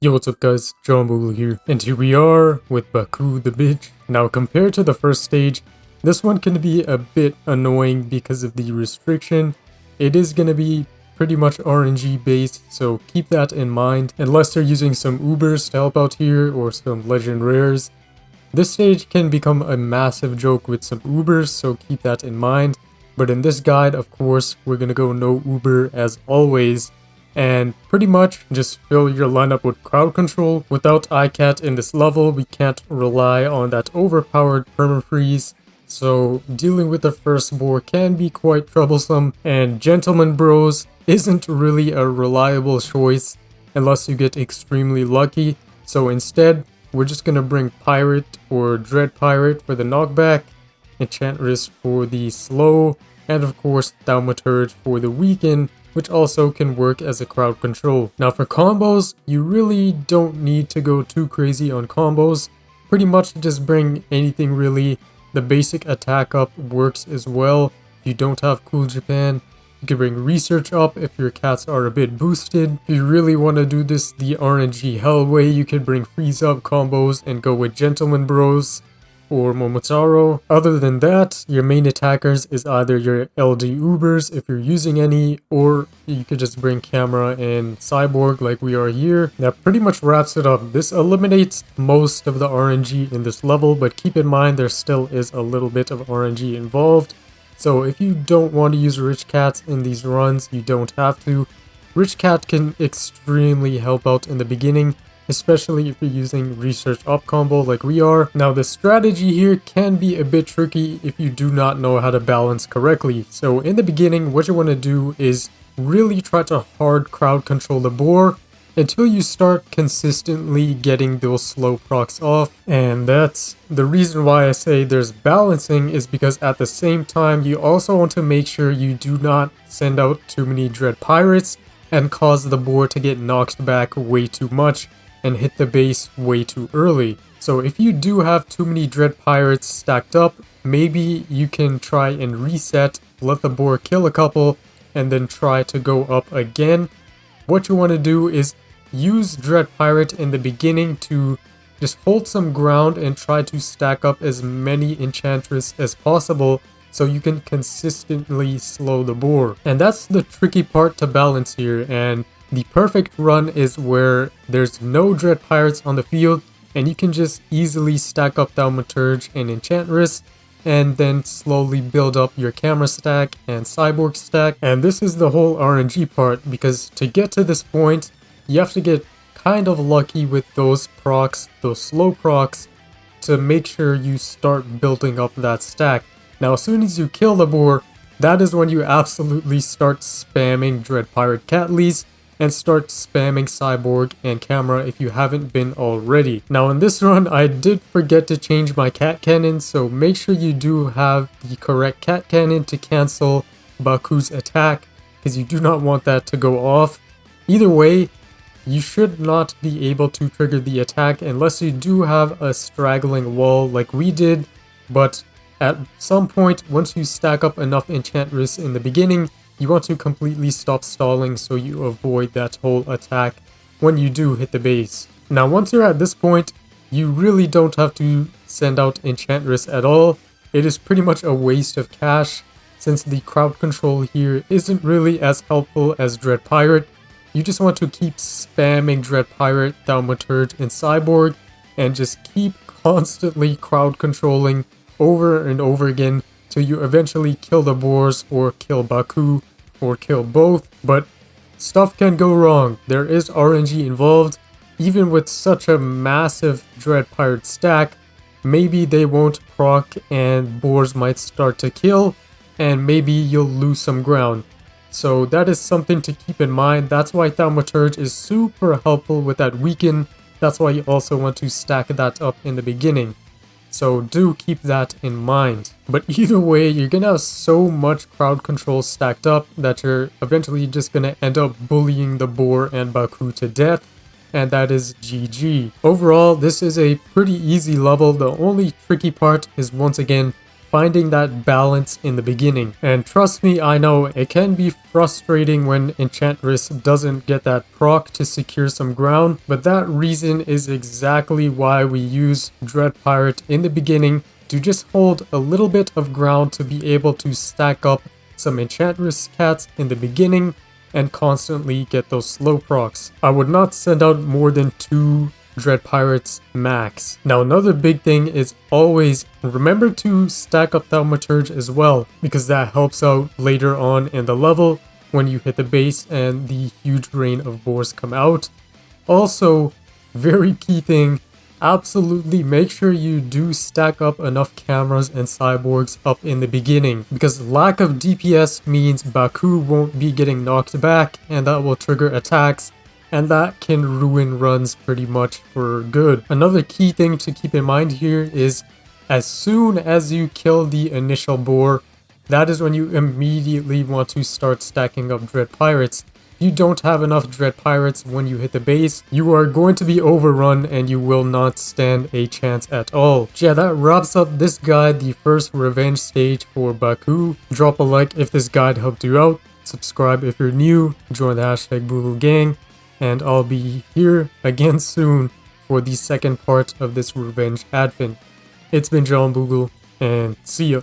Yo, what's up guys, Boogle here, and here we are with Bakoo the bitch. Now compared to the first stage, this one can be a bit annoying because of the restriction. It is gonna be pretty much RNG based, so keep that in mind, unless you're using some Ubers to help out here or some legend rares. This stage can become a massive joke with some Ubers, so keep that in mind. But in this guide, of course, we're gonna go no Uber as always, and pretty much just fill your lineup with crowd control. Without ICAT in this level, we can't rely on that overpowered permafreeze, so dealing with the first boar can be quite troublesome, and Gentleman Bros isn't really a reliable choice unless you get extremely lucky. So instead, we're just gonna bring Pirate or Dread Pirate for the knockback, Enchantress for the slow, and of course Thaumaturge for the weaken, which also can work as a crowd control. Now for combos, you really don't need to go too crazy on combos. Pretty much just bring anything really. The basic attack up works as well. If you don't have Cool Japan, you can bring research up if your cats are a bit boosted. If you really want to do this the RNG hell way, you can bring freeze up combos and go with Gentleman Bros or Momotaro. Other than that, your main attackers is either your LD Ubers if you're using any, or you could just bring Camera and Cyborg like we are here. That pretty much wraps it up. This eliminates most of the RNG in this level, but keep in mind there still is a little bit of RNG involved. So if you don't want to use Rich Cat in these runs, you don't have to. Rich Cat can extremely help out in the beginning, especially if you're using research up combo like we are. Now the strategy here can be a bit tricky if you do not know how to balance correctly. So in the beginning, what you want to do is really try to hard crowd control the boar until you start consistently getting those slow procs off. And that's the reason why I say there's balancing, is because at the same time you also want to make sure you do not send out too many Dread Pirates and cause the boar to get knocked back way too much and hit the base way too early. So if you do have too many Dread Pirates stacked up, maybe you can try and reset, let the boar kill a couple, and then try to go up again. What you want to do is use Dread Pirate in the beginning to just hold some ground and try to stack up as many Enchantress as possible so you can consistently slow the boar. And that's the tricky part to balance here, and the perfect run is where there's no Dread Pirates on the field and you can just easily stack up Thaumaturge and Enchantress and then slowly build up your Camera stack and Cyborg stack. And this is the whole RNG part, because to get to this point, you have to get kind of lucky with those procs, those slow procs, to make sure you start building up that stack. Now as soon as you kill the boar, that is when you absolutely start spamming Dread Pirate Catleys and start spamming Cyborg and Camera if you haven't been already. Now in this run, I did forget to change my cat cannon, so make sure you do have the correct cat cannon to cancel Bakoo's attack, because you do not want that to go off. Either way, you should not be able to trigger the attack unless you do have a straggling wall like we did, but at some point, once you stack up enough Enchantress in the beginning, you want to completely stop stalling so you avoid that whole attack when you do hit the base. Now once you're at this point, you really don't have to send out Enchantress at all. It is pretty much a waste of cash, since the crowd control here isn't really as helpful as Dread Pirate. You just want to keep spamming Dread Pirate, Thaumaturge, and Cyborg, and just keep constantly crowd controlling over and over again till you eventually kill the boars or kill Bakoo or kill both. But stuff can go wrong. There is RNG involved. Even with such a massive Dread Pirate stack, maybe they won't proc and boars might start to kill, and maybe you'll lose some ground. So that is something to keep in mind. That's why Thaumaturge is super helpful with that weaken. That's why you also want to stack that up in the beginning. So do keep that in mind. But either way, you're gonna have so much crowd control stacked up that you're eventually just gonna end up bullying the boar and Bakoo to death, and that is GG. Overall, this is a pretty easy level. The only tricky part is once again finding that balance in the beginning. And trust me, I know it can be frustrating when Enchantress doesn't get that proc to secure some ground, but that reason is exactly why we use Dread Pirate in the beginning, to just hold a little bit of ground to be able to stack up some Enchantress cats in the beginning and constantly get those slow procs. I would not send out more than 2 Dread Pirates max. Now another big thing is always remember to stack up Thaumaturge as well, because that helps out later on in the level when you hit the base and the huge rain of boars come out. Also, very key thing, absolutely make sure you do stack up enough cameras and cyborgs up in the beginning, because lack of DPS means Bakoo won't be getting knocked back and that will trigger attacks, and that can ruin runs pretty much for good. Another key thing to keep in mind here is as soon as you kill the initial boar, that is when you immediately want to start stacking up Dread Pirates. If you don't have enough Dread Pirates when you hit the base, you are going to be overrun and you will not stand a chance at all. Yeah, that wraps up this guide, the first revenge stage for Bakoo. Drop a like if this guide helped you out, subscribe if you're new, join the #Boogle gang, and I'll be here again soon for the second part of this revenge advent. It's been John Boogle, and see ya.